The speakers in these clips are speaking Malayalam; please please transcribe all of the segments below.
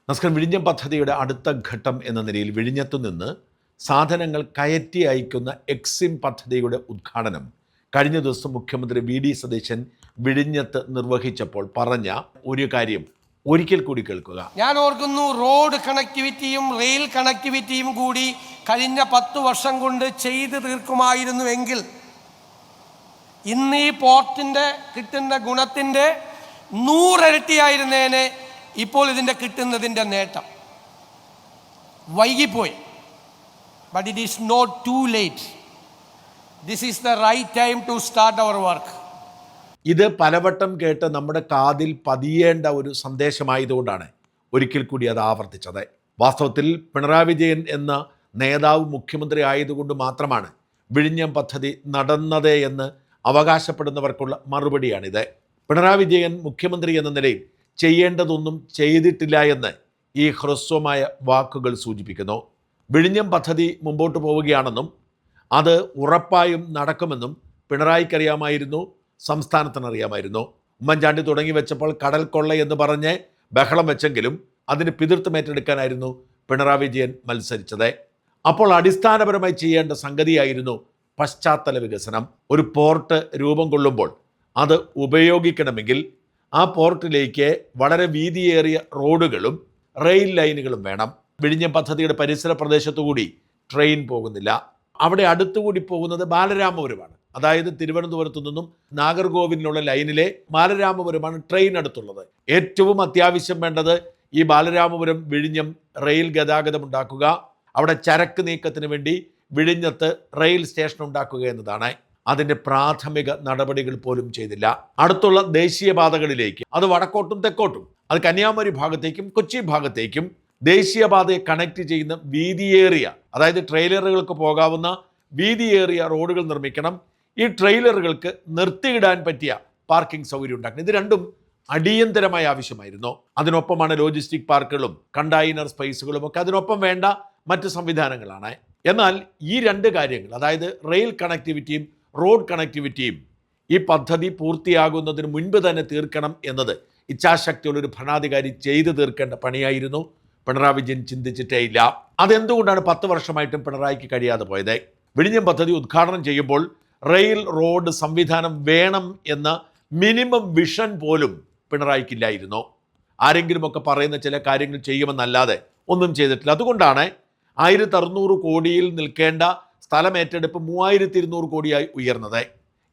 നമസ്കാരം. വിഴിഞ്ഞം പദ്ധതിയുടെ അടുത്ത ഘട്ടം എന്ന നിലയിൽ വിഴിഞ്ഞത്തു നിന്ന് സാധനങ്ങൾ കയറ്റി അയക്കുന്ന എക്സിം പദ്ധതിയുടെ ഉദ്ഘാടനം കഴിഞ്ഞ ദിവസം മുഖ്യമന്ത്രി വി.ഡി. സതീശൻ വിഴിഞ്ഞത്ത് നിർവഹിച്ചപ്പോൾ പറഞ്ഞ ഒരു കാര്യം ഒരിക്കൽ കൂടി കേൾക്കുക. ഞാൻ ഓർക്കുന്നു, റോഡ് കണക്ടിവിറ്റിയും റെയിൽ കണക്ടിവിറ്റിയും കൂടി കഴിഞ്ഞ 10 വർഷം കൊണ്ട് ചെയ്തു തീർക്കുമായിരുന്നുവെങ്കിൽ ഇന്ന് ഈ പോർട്ടിൻ്റെ കിട്ടുന്ന ഗുണത്തിൻ്റെ 100 ഇരട്ടിയായിരുന്നേനെ ഇപ്പോൾ ഇതിൻ്റെ കിട്ടുന്നതിൻ്റെ നേട്ടം. വൈകിപ്പോയി. But it is not too late. This is the right time to start our work. ഇത് പലവട്ടം കേട്ട് നമ്മുടെ കാതിൽ പതിയേണ്ട ഒരു സന്ദേശമായതുകൊണ്ടാണ് ഒരിക്കൽ കൂടി അത് ആവർത്തിച്ചത്. വാസ്തവത്തിൽ പിണറായി വിജയൻ എന്ന നേതാവ് മുഖ്യമന്ത്രി ആയതുകൊണ്ട് മാത്രമാണ് വിഴിഞ്ഞം പദ്ധതി നടന്നത് എന്ന് അവകാശപ്പെടുന്നവർക്കുള്ള മറുപടിയാണിത്. പിണറായി വിജയൻ മുഖ്യമന്ത്രി എന്ന നിലയിൽ ചെയ്യേണ്ടതൊന്നും ചെയ്തിട്ടില്ല എന്ന് ഈ ഹ്രസ്വമായ വാക്കുകൾ സൂചിപ്പിക്കുന്നു. വിഴിഞ്ഞം പദ്ധതി മുമ്പോട്ട് പോവുകയാണെന്നും അത് ഉറപ്പായും നടക്കുമെന്നും പിണറായിക്കറിയാമായിരുന്നു, സംസ്ഥാനത്തിനറിയാമായിരുന്നു. ഉമ്മൻചാണ്ടി തുടങ്ങി വെച്ചപ്പോൾ കടൽ കൊള്ള എന്ന് പറഞ്ഞ് ബഹളം വെച്ചെങ്കിലും അതിന് പിതൃത്വം ഏറ്റെടുക്കാനായിരുന്നു പിണറായി വിജയൻ മത്സരിച്ചത്. അപ്പോൾ അടിസ്ഥാനപരമായി ചെയ്യേണ്ട സംഗതിയായിരുന്നു പശ്ചാത്തല വികസനം. ഒരു പോർട്ട് രൂപം കൊള്ളുമ്പോൾ അത് ഉപയോഗിക്കണമെങ്കിൽ ആ പോർട്ടിലേക്ക് വളരെ വീതിയേറിയ റോഡുകളും റെയിൽ ലൈനുകളും വേണം. വിഴിഞ്ഞം പദ്ധതിയുടെ പരിസര പ്രദേശത്തുകൂടി ട്രെയിൻ പോകുന്നില്ല. അവിടെ അടുത്തുകൂടി പോകുന്നത് ബാലരാമപുരമാണ്. അതായത് തിരുവനന്തപുരത്തു നിന്നും നാഗർകോവിലിനുള്ള ലൈനിലെ ബാലരാമപുരമാണ് ട്രെയിൻ അടുത്തുള്ളത്. ഏറ്റവും അത്യാവശ്യം വേണ്ടത് ഈ ബാലരാമപുരം വിഴിഞ്ഞം റെയിൽ ഗതാഗതം ഉണ്ടാക്കുക, അവിടെ ചരക്ക് നീക്കത്തിന് വേണ്ടി വിഴിഞ്ഞത്ത് റെയിൽ സ്റ്റേഷൻ ഉണ്ടാക്കുക എന്നതാണ്. അതിൻ്റെ പ്രാഥമിക നടപടികൾ പോലും ചെയ്തില്ല. അടുത്തുള്ള ദേശീയപാതകളിലേക്ക്, അത് വടക്കോട്ടും തെക്കോട്ടും, അത് കന്യാകുമാരി ഭാഗത്തേക്കും കൊച്ചി ഭാഗത്തേക്കും ദേശീയപാതയെ കണക്ട് ചെയ്യുന്ന വീതിയേറിയ, അതായത് ട്രെയിലറുകൾക്ക് പോകാവുന്ന വീതിയേറിയ റോഡുകൾ നിർമ്മിക്കണം. ഈ ട്രെയിലറുകൾക്ക് നിർത്തിയിടാൻ പറ്റിയ പാർക്കിംഗ് സൗകര്യം ഉണ്ടാക്കണം. ഇത് രണ്ടും അടിയന്തരമായ ആവശ്യമായിരുന്നു. അതിനൊപ്പമാണ് ലോജിസ്റ്റിക് പാർക്കുകളും കണ്ടെയ്നർ സ്പേസുകളും ഒക്കെ അതിനൊപ്പം വേണ്ട മറ്റ് സംവിധാനങ്ങളാണ്. എന്നാൽ ഈ രണ്ട് കാര്യങ്ങൾ, അതായത് റെയിൽ കണക്ടിവിറ്റിയും റോഡ് കണക്ടിവിറ്റിയും ഈ പദ്ധതി പൂർത്തിയാകുന്നതിന് മുൻപ് തന്നെ തീർക്കണം എന്നത് ഇച്ഛാശക്തിയുള്ളൊരു ഭരണാധികാരി ചെയ്തു തീർക്കേണ്ട പണിയായിരുന്നു. പിണറായി വിജയൻ ചിന്തിച്ചിട്ടേ ഇല്ല. അതെന്തുകൊണ്ടാണ് 10 വർഷമായിട്ടും പിണറായിക്ക് കഴിയാതെ പോയത്? വിഴിഞ്ഞം പദ്ധതി ഉദ്ഘാടനം ചെയ്യുമ്പോൾ റെയിൽ റോഡ് സംവിധാനം വേണം എന്ന മിനിമം വിഷൻ പോലും പിണറായിക്കില്ലായിരുന്നു. ആരെങ്കിലുമൊക്കെ പറയുന്ന ചില കാര്യങ്ങൾ ചെയ്യുമെന്നല്ലാതെ ഒന്നും ചെയ്തിട്ടില്ല. അതുകൊണ്ടാണ് 1600 കോടിയിൽ നിൽക്കേണ്ട സ്ഥലം ഏറ്റെടുപ്പ് 3200 കോടിയായി ഉയർന്നത്.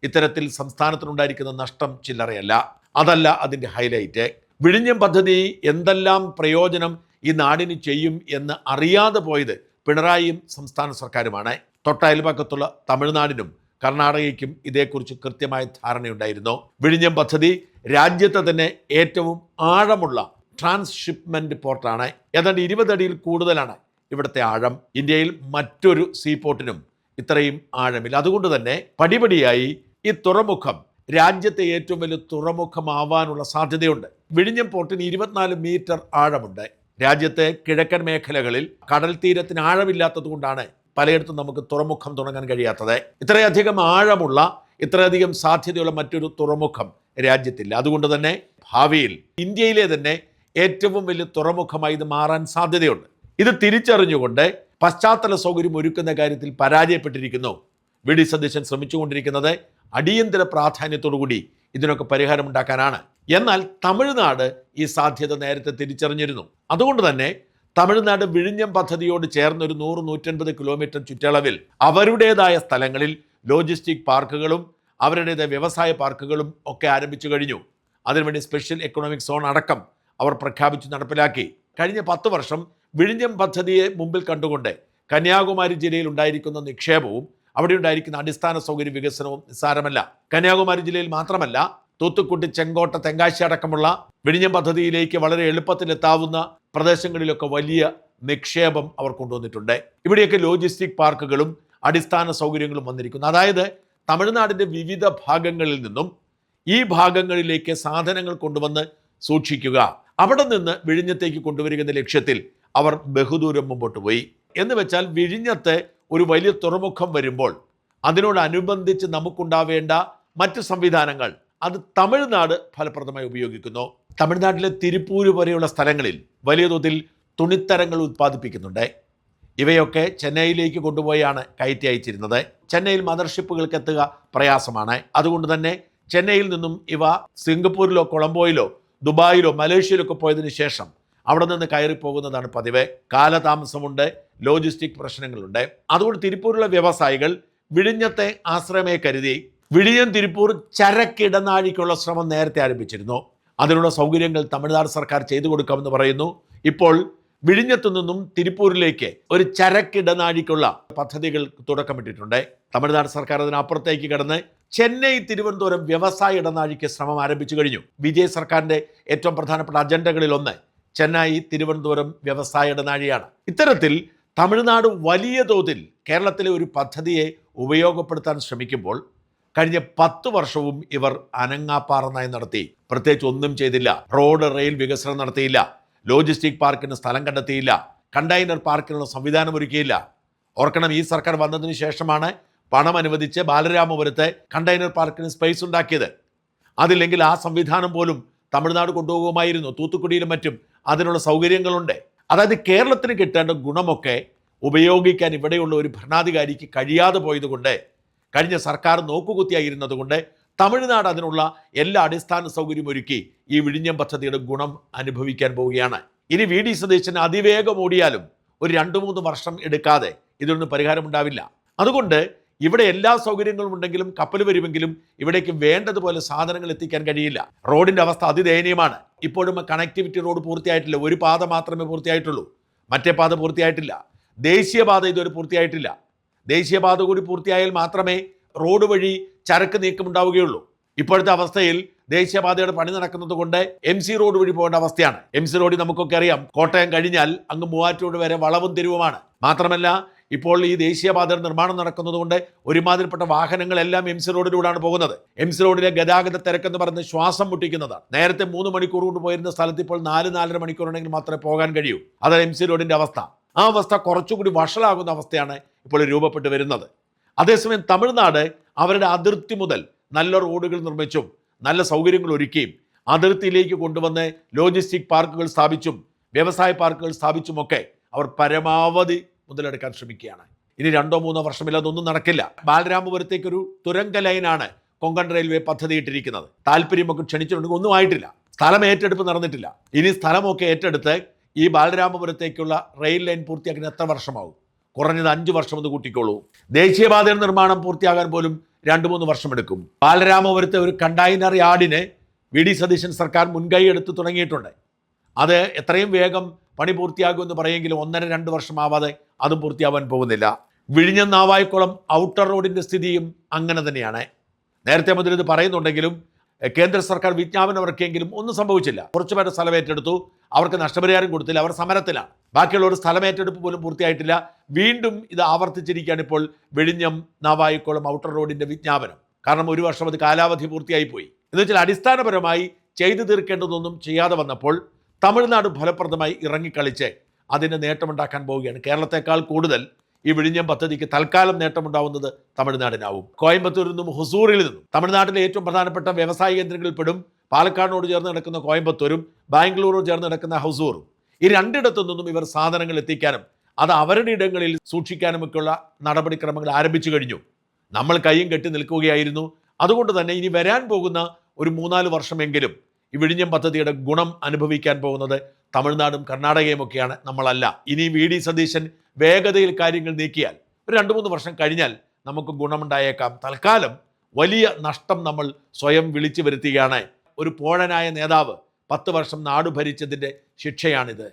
ഇത്തരത്തിൽ സംസ്ഥാനത്തിനുണ്ടായിരിക്കുന്ന നഷ്ടം ചില്ലറയല്ല. അതല്ല അതിൻ്റെ ഹൈലൈറ്റ്. വിഴിഞ്ഞം പദ്ധതി എന്തെല്ലാം പ്രയോജനം ഈ നാടിന് ചെയ്യും എന്ന് അറിയാതെ പോയത് പിണറായിയും സംസ്ഥാന സർക്കാരുമാണ്. തൊട്ടയൽപക്കത്തുള്ള തമിഴ്നാടിനും കർണാടകയ്ക്കും ഇതേക്കുറിച്ച് കൃത്യമായ ധാരണയുണ്ടായിരുന്നു. വിഴിഞ്ഞം പദ്ധതി രാജ്യത്തെ തന്നെ ഏറ്റവും ആഴമുള്ള ട്രാൻസ്ഷിപ്മെൻറ്റ് പോർട്ടാണ്. ഏതാണ്ട് 20 അടിയിൽ കൂടുതലാണ് ഇവിടുത്തെ ആഴം. ഇന്ത്യയിൽ മറ്റൊരു സീപോർട്ടിനും ഇത്രയും ആഴമില്ല. അതുകൊണ്ട് തന്നെ പടിപടിയായി ഈ തുറമുഖം രാജ്യത്തെ ഏറ്റവും വലിയ തുറമുഖമാവാനുള്ള സാധ്യതയുണ്ട്. വിഴിഞ്ഞം പോർട്ടിന് 24 മീറ്റർ ആഴമുണ്ട്. രാജ്യത്തെ കിഴക്കൻ മേഖലകളിൽ കടൽ തീരത്തിന് ആഴമില്ലാത്തത് കൊണ്ടാണ് പലയിടത്തും നമുക്ക് തുറമുഖം തുടങ്ങാൻ കഴിയാത്തത്. ഇത്രയധികം ആഴമുള്ള, ഇത്രയധികം സാധ്യതയുള്ള മറ്റൊരു തുറമുഖം രാജ്യത്തില്ല. അതുകൊണ്ട് തന്നെ ഭാവിയിൽ ഇന്ത്യയിലെ തന്നെ ഏറ്റവും വലിയ തുറമുഖമായി ഇത് മാറാൻ സാധ്യതയുണ്ട്. ഇത് തിരിച്ചറിഞ്ഞുകൊണ്ട് പശ്ചാത്തല സൗകര്യം ഒരുക്കുന്ന കാര്യത്തിൽ പരാജയപ്പെട്ടിരിക്കുന്നു വി.ഡി. സതീശൻ. ശ്രമിച്ചുകൊണ്ടിരിക്കുന്നത് അടിയന്തര പ്രാധാന്യത്തോടുകൂടി ഇതിനൊക്കെ പരിഹാരമുണ്ടാക്കാനാണ്. എന്നാൽ തമിഴ്നാട് ഈ സാധ്യത നേരത്തെ തിരിച്ചറിഞ്ഞിരുന്നു. അതുകൊണ്ട് തന്നെ തമിഴ്നാട് വിഴിഞ്ഞം പദ്ധതിയോട് ചേർന്നൊരു 100-150 കിലോമീറ്റർ ചുറ്റളവിൽ അവരുടേതായ സ്ഥലങ്ങളിൽ ലോജിസ്റ്റിക് പാർക്കുകളും അവരുടേതായ വ്യവസായ പാർക്കുകളും ഒക്കെ ആരംഭിച്ചു കഴിഞ്ഞു. അതിനുവേണ്ടി സ്പെഷ്യൽ എക്കണോമിക് സോൺ അടക്കം അവർ പ്രഖ്യാപിച്ച് നടപ്പിലാക്കി. കഴിഞ്ഞ 10 വർഷം വിഴിഞ്ഞം പദ്ധതിയെ മുമ്പിൽ കണ്ടുകൊണ്ട് കന്യാകുമാരി ജില്ലയിൽ ഉണ്ടായിരിക്കുന്ന നിക്ഷേപവും അവിടെ ഉണ്ടായിരിക്കുന്ന അടിസ്ഥാന സൗകര്യ വികസനവും നിസ്സാരമല്ല. കന്യാകുമാരി ജില്ലയിൽ മാത്രമല്ല, തൂത്തുക്കുടി, ചെങ്കോട്ട, തെങ്കാശി അടക്കമുള്ള വിഴിഞ്ഞം പദ്ധതിയിലേക്ക് വളരെ എളുപ്പത്തിലെത്താവുന്ന പ്രദേശങ്ങളിലൊക്കെ വലിയ നിക്ഷേപം അവർ കൊണ്ടുവന്നിട്ടുണ്ട്. ഇവിടെയൊക്കെ ലോജിസ്റ്റിക് പാർക്കുകളും അടിസ്ഥാന സൗകര്യങ്ങളും വന്നിരിക്കുന്നു. അതായത് തമിഴ്നാടിൻ്റെ വിവിധ ഭാഗങ്ങളിൽ നിന്നും ഈ ഭാഗങ്ങളിലേക്ക് സാധനങ്ങൾ കൊണ്ടുവന്ന് സൂക്ഷിക്കുക, അവിടെ നിന്ന് വിഴിഞ്ഞത്തേക്ക് കൊണ്ടുവരിക എന്ന ലക്ഷ്യത്തിൽ അവർ ബഹുദൂരം മുമ്പോട്ട് പോയി. എന്ന് വെച്ചാൽ വിഴിഞ്ഞത്ത് ഒരു വലിയ തുറമുഖം വരുമ്പോൾ അതിനോടനുബന്ധിച്ച് നമുക്കുണ്ടാവേണ്ട മറ്റ് സംവിധാനങ്ങൾ അത് തമിഴ്നാട് ഫലപ്രദമായി ഉപയോഗിക്കുന്നു. തമിഴ്നാട്ടിലെ തിരുപ്പൂര് പോലെയുള്ള സ്ഥലങ്ങളിൽ വലിയ തോതിൽ തുണിത്തരങ്ങൾ ഉത്പാദിപ്പിക്കുന്നുണ്ട്. ഇവയൊക്കെ ചെന്നൈയിലേക്ക് കൊണ്ടുപോയാണ് കയറ്റി അയച്ചിരുന്നത്. ചെന്നൈയിൽ മദർഷിപ്പുകൾക്ക് എത്തുക പ്രയാസമാണ്. അതുകൊണ്ട് തന്നെ ചെന്നൈയിൽ നിന്നും ഇവ സിംഗപ്പൂരിലോ കൊളംബോയിലോ ദുബായിലോ മലേഷ്യയിലൊക്കെ പോയതിനു ശേഷം അവിടെ നിന്ന് കയറിപ്പോകുന്നതാണ് പതിവ്. കാലതാമസമുണ്ട്, ലോജിസ്റ്റിക് പ്രശ്നങ്ങളുണ്ട്. അതുകൊണ്ട് തിരുപ്പൂരിലെ വ്യവസായികൾ വിഴിഞ്ഞത്തെ ആശ്രമയെ കരുതി വിഴിഞ്ഞം തിരുപ്പൂർ ചരക്കിടനാഴിക്കുള്ള ശ്രമം നേരത്തെ ആരംഭിച്ചിരുന്നു. അതിനുള്ള സൗകര്യങ്ങൾ തമിഴ്നാട് സർക്കാർ ചെയ്തു കൊടുക്കാമെന്ന് പറയുന്നു. ഇപ്പോൾ വിഴിഞ്ഞത്തു നിന്നും തിരുപ്പൂരിലേക്ക് ഒരു ചരക്കിടനാഴിക്കുള്ള പദ്ധതികൾ തുടക്കമിട്ടിട്ടുണ്ട്. തമിഴ്നാട് സർക്കാർ അതിനപ്പുറത്തേക്ക് കടന്ന് ചെന്നൈ തിരുവനന്തപുരം വ്യവസായ ഇടനാഴിക്ക് ശ്രമം ആരംഭിച്ചു കഴിഞ്ഞു. വിജയ് സർക്കാരിൻ്റെ ഏറ്റവും പ്രധാനപ്പെട്ട അജണ്ടകളിൽ ഒന്ന് ചെന്നൈ തിരുവനന്തപുരം വ്യവസായ ഇടനാഴിയാണ്. ഇത്തരത്തിൽ തമിഴ്നാട് വലിയ തോതിൽ കേരളത്തിലെ ഒരു പദ്ധതിയെ ഉപയോഗപ്പെടുത്താൻ ശ്രമിക്കുമ്പോൾ കഴിഞ്ഞ 10 വർഷവും ഇവർ അനങ്ങാപ്പാറ നയം നടത്തി. പ്രത്യേകിച്ച് ഒന്നും ചെയ്തില്ല. റോഡ് റെയിൽ വികസനം നടത്തിയില്ല. ലോജിസ്റ്റിക് പാർക്കിന് സ്ഥലം കണ്ടെത്തിയില്ല. കണ്ടെയ്നർ പാർക്കിനുള്ള സംവിധാനം ഒരുക്കിയില്ല. ഓർക്കണം, ഈ സർക്കാർ വന്നതിന് ശേഷമാണ് പണം അനുവദിച്ച് ബാലരാമപുരത്തെ കണ്ടെയ്നർ പാർക്കിന് സ്പേസ് ഉണ്ടാക്കിയത്. അതില്ലെങ്കിൽ ആ സംവിധാനം പോലും തമിഴ്നാട് കൊണ്ടുപോകുമായിരുന്നു. തൂത്തുക്കുടിയിലും മറ്റും അതിനുള്ള സൗകര്യങ്ങളുണ്ട്. അതായത് കേരളത്തിന് കിട്ടേണ്ട ഗുണമൊക്കെ ഉപയോഗിക്കാൻ ഇവിടെയുള്ള ഒരു ഭരണാധികാരിക്ക് കഴിയാതെ പോയതുകൊണ്ട്, കഴിഞ്ഞ സർക്കാർ നോക്കുകുത്തിയായിരുന്നത് കൊണ്ട് തമിഴ്നാട് അതിനുള്ള എല്ലാ അടിസ്ഥാന സൗകര്യം ഒരുക്കി ഈ വിഴിഞ്ഞം പദ്ധതിയുടെ ഗുണം അനുഭവിക്കാൻ പോവുകയാണ്. ഇനി വി ഡി സതീശൻ അതിവേഗം ഓടിയാലും ഒരു 2-3 വർഷം എടുക്കാതെ ഇതിനൊന്നും പരിഹാരമുണ്ടാവില്ല. അതുകൊണ്ട് ഇവിടെ എല്ലാ സൗകര്യങ്ങളും ഉണ്ടെങ്കിലും കപ്പൽ വരുമെങ്കിലും ഇവിടേക്ക് വേണ്ടതുപോലെ സാധനങ്ങൾ എത്തിക്കാൻ കഴിയില്ല. റോഡിൻ്റെ അവസ്ഥ അതിദയനീയമാണ്. ഇപ്പോഴും കണക്ടിവിറ്റി റോഡ് പൂർത്തിയായിട്ടില്ല. ഒരു പാത മാത്രമേ പൂർത്തിയായിട്ടുള്ളൂ. മറ്റേ പാത പൂർത്തിയായിട്ടില്ല. ദേശീയപാത ഇതുവരെ പൂർത്തിയായിട്ടില്ല. ദേശീയപാത കൂടി പൂർത്തിയായാൽ മാത്രമേ റോഡ് വഴി ചരക്ക് നീക്കമുണ്ടാവുകയുള്ളൂ. ഇപ്പോഴത്തെ അവസ്ഥയിൽ ദേശീയപാതയുടെ പണി നടക്കുന്നത് കൊണ്ട് MC റോഡ് വഴി പോകേണ്ട അവസ്ഥയാണ്. MC റോഡിൽ നമുക്കൊക്കെ അറിയാം, കോട്ടയം കഴിഞ്ഞാൽ അങ്ങ് മൂവാറ്റൂർ വരെ വളവും തിരിവുമാണ്. മാത്രമല്ല ഇപ്പോൾ ഈ ദേശീയപാതയുടെ നിർമ്മാണം നടക്കുന്നതുകൊണ്ട് ഒരുമാതിരിപ്പെട്ട വാഹനങ്ങളെല്ലാം MC റോഡിലൂടെയാണ് പോകുന്നത്. MC റോഡിലെ ഗതാഗത തിരക്കെന്ന് പറയുന്നത് ശ്വാസം മുട്ടിക്കുന്നതാണ്. നേരത്തെ 3 മണിക്കൂർ കൊണ്ട് പോയിരുന്ന സ്ഥലത്ത് ഇപ്പോൾ 4-4.5 മണിക്കൂറുണ്ടെങ്കിൽ മാത്രമേ പോകാൻ കഴിയൂ. അതാണ് MC റോഡിൻ്റെ അവസ്ഥ. ആ അവസ്ഥ കുറച്ചുകൂടി വഷളാകുന്ന അവസ്ഥയാണ് ഇപ്പോൾ രൂപപ്പെട്ട് വരുന്നത്. അതേസമയം തമിഴ്നാട് അവരുടെ അതിർത്തി മുതൽ നല്ല റോഡുകൾ നിർമ്മിച്ചും നല്ല സൗകര്യങ്ങൾ ഒരുക്കിയും അതിർത്തിയിലേക്ക് കൊണ്ടുവന്ന് ലോജിസ്റ്റിക് പാർക്കുകൾ സ്ഥാപിച്ചും വ്യവസായ പാർക്കുകൾ സ്ഥാപിച്ചുമൊക്കെ അവർ പരമാവധി മുതലെടുക്കാൻ ശ്രമിക്കുകയാണ്. ഇനി 2-3 വർഷമില്ലാതെ ഒന്നും നടക്കില്ല. ബാലരാമപുരത്തേക്കൊരു തുരങ്ക ലൈനാണ് കൊങ്കൺ റെയിൽവേ പദ്ധതിയിട്ടിരിക്കുന്നത്. താല്പര്യമൊക്കെ ക്ഷണിച്ചിട്ടുണ്ടെങ്കിൽ ഒന്നും ആയിട്ടില്ല. സ്ഥലം ഏറ്റെടുപ്പ് നടന്നിട്ടില്ല. ഇനി സ്ഥലമൊക്കെ ഏറ്റെടുത്ത് ഈ ബാലരാമപുരത്തേക്കുള്ള റെയിൽ ലൈൻ പൂർത്തിയാക്കാൻ എത്ര വർഷമാവും? കുറഞ്ഞത് 5 വർഷം ഒന്ന് കൂട്ടിക്കോളൂ. ദേശീയപാതയുടെ നിർമ്മാണം പൂർത്തിയാകാൻ പോലും 2-3 വർഷമെടുക്കും. ബാലരാമപുരത്തെ ഒരു കണ്ടെയ്നർ യാർഡിന് വി ഡി സതീശൻ സർക്കാർ മുൻകൈ എടുത്ത് തുടങ്ങിയിട്ടുണ്ട്. അത് എത്രയും വേഗം പണി പൂർത്തിയാകുമെന്ന് പറയുമെങ്കിലും 1.5-2 വർഷമാവാതെ അതും പൂർത്തിയാവാൻ പോകുന്നില്ല. വിഴിഞ്ഞം നാവായിക്കുളം ഔട്ടർ റോഡിൻ്റെ സ്ഥിതിയും അങ്ങനെ തന്നെയാണ്. നേരത്തെ മുതൽ ഇത് പറയുന്നുണ്ടെങ്കിലും കേന്ദ്ര സർക്കാർ വിജ്ഞാപനം ഇറക്കിയെങ്കിലും ഒന്നും സംഭവിച്ചില്ല. കുറച്ചു പേരുടെ സ്ഥലം ഏറ്റെടുത്തു, അവർക്ക് നഷ്ടപരിഹാരം കൊടുത്തില്ല, അവർ സമരത്തിലാണ്. ബാക്കിയുള്ളവർ സ്ഥലം ഏറ്റെടുപ്പ് പോലും പൂർത്തിയായിട്ടില്ല. വീണ്ടും ഇത് ആവർത്തിച്ചിരിക്കുകയാണ് ഇപ്പോൾ വിഴിഞ്ഞം നാവായിക്കുളം ഔട്ടർ റോഡിൻ്റെ വിജ്ഞാപനം. കാരണം 1 വർഷം അത് കാലാവധി പൂർത്തിയായി പോയി. എന്ന് വെച്ചാൽ അടിസ്ഥാനപരമായി ചെയ്തു തീർക്കേണ്ടതൊന്നും ചെയ്യാതെ വന്നപ്പോൾ തമിഴ്നാട് ഫലപ്രദമായി ഇറങ്ങിക്കളിച്ച് അതിന് നേട്ടമുണ്ടാക്കാൻ പോവുകയാണ്. കേരളത്തെക്കാൾ കൂടുതൽ ഈ വിഴിഞ്ഞം പദ്ധതിക്ക് തൽക്കാലം നേട്ടമുണ്ടാവുന്നത് തമിഴ്നാടിനാവും. കോയമ്പത്തൂരിൽ നിന്നും ഹുസൂറിൽ നിന്നും തമിഴ്നാട്ടിലെ ഏറ്റവും പ്രധാനപ്പെട്ട വ്യവസായ കേന്ദ്രങ്ങളിൽപ്പെടും പാലക്കാടിനോട് ചേർന്ന് കിടക്കുന്ന കോയമ്പത്തൂരും ബാംഗ്ലൂരോട് ചേർന്ന് കിടക്കുന്ന ഹുസൂറും. ഈ രണ്ടിടത്തു നിന്നും ഇവർ സാധനങ്ങൾ എത്തിക്കാനും അത് അവരുടെ ഇടങ്ങളിൽ സൂക്ഷിക്കാനുമൊക്കെയുള്ള നടപടിക്രമങ്ങൾ ആരംഭിച്ചു കഴിഞ്ഞു. നമ്മൾ കൈയും കെട്ടി നിൽക്കുകയായിരുന്നു. അതുകൊണ്ട് തന്നെ ഇനി വരാൻ പോകുന്ന ഒരു 3-4 വർഷമെങ്കിലും ഈ വിഴിഞ്ഞം പദ്ധതിയുടെ ഗുണം അനുഭവിക്കാൻ പോകുന്നത് തമിഴ്നാടും കർണാടകയും ഒക്കെയാണ്, നമ്മളല്ല. ഇനി വി ഡി സതീശൻ വേഗതയിൽ കാര്യങ്ങൾ നീക്കിയാൽ ഒരു 2-3 വർഷം കഴിഞ്ഞാൽ നമുക്ക് ഗുണമുണ്ടായേക്കാം. തൽക്കാലം വലിയ നഷ്ടം നമ്മൾ സ്വയം വിളിച്ചു വരുത്തുകയാണ്. ഒരു പോഴനായ നേതാവ് 10 വർഷം നാട് ഭരിച്ചതിൻ്റെ ശിക്ഷയാണിത്.